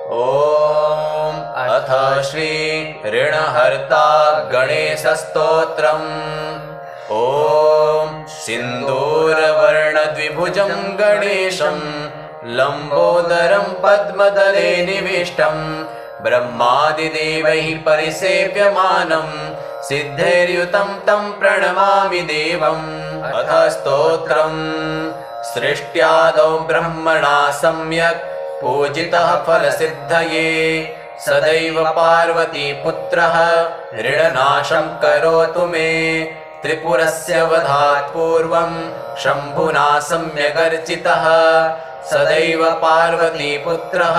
ॐ अथ श्री ऋणहर्ता गणेशस्तोत्रम्। ॐ सिन्दूरवर्णद्विभुजं गणेशं लम्बोदरं पद्मदले निविष्टं ब्रह्मादिदेवैः परिसेव्यमानं सिद्धैर्युतं तं प्रणमामि देवम्। अथ स्तोत्रम्। सृष्ट्यादौ ब्रह्मणा सम्यक् पूजितः फलसिद्धये सदैव पार्वतीपुत्रः ऋणनाशं करोतु मे। त्रिपुरस्य वधात् पूर्वं शम्भुना सम्यगर्चितः सदैव पार्वतीपुत्रः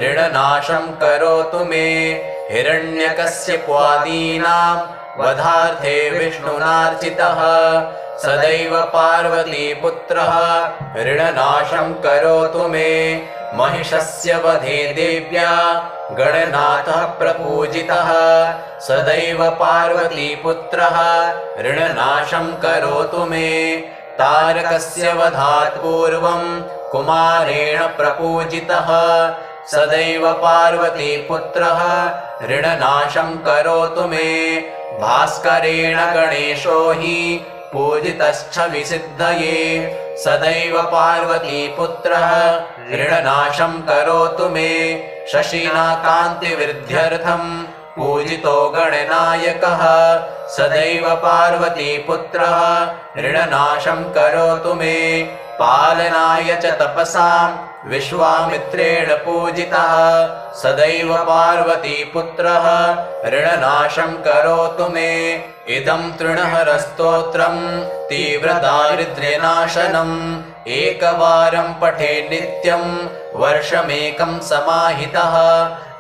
ऋणनाशं करोतु मे। हिरण्यकश्यपादीनां वधार्थे विष्णुनार्चितः सदैव पार्वतीपुत्रः ऋणनाशं करोतु मे। महिषस्य वधे देव्या गणनाथः प्रपूजितः सदैव पार्वतीपुत्रः ऋणनाशं करोतु मे। तारकस्य वधात् पूर्वं कुमारेण प्रपूजितः सदैव पार्वतीपुत्रः ऋणनाशं करोतु मे। भास्करेण गणेशो हि पूजितश्छविसिद्धये सदैव पार्वतीपुत्रः ऋणनाशं करोतु मे। शशिना कान्तिवृद्ध्यर्थं पूजितो गणनायकः सदैव पार्वतीपुत्रः ऋणनाशं करोतु मे। पालनाय च तपसां विश्वामित्रेण पूजितः सदैव पार्वतीपुत्रः ऋणनाशं करोतु मे। इदं तृणहरस्तोत्रं तीव्रदारिद्र्यनाशनम् एकवारं पठे नित्यं वर्षमेकं समाहितः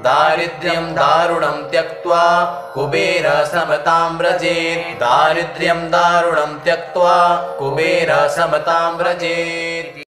दारिद्र्यं दारुणं त्यक्त्वा कुबेरसमतां व्रजेत्। दारिद्र्यं दारुणं त्यक्त्वा कुबेरसमतां व्रजेत्।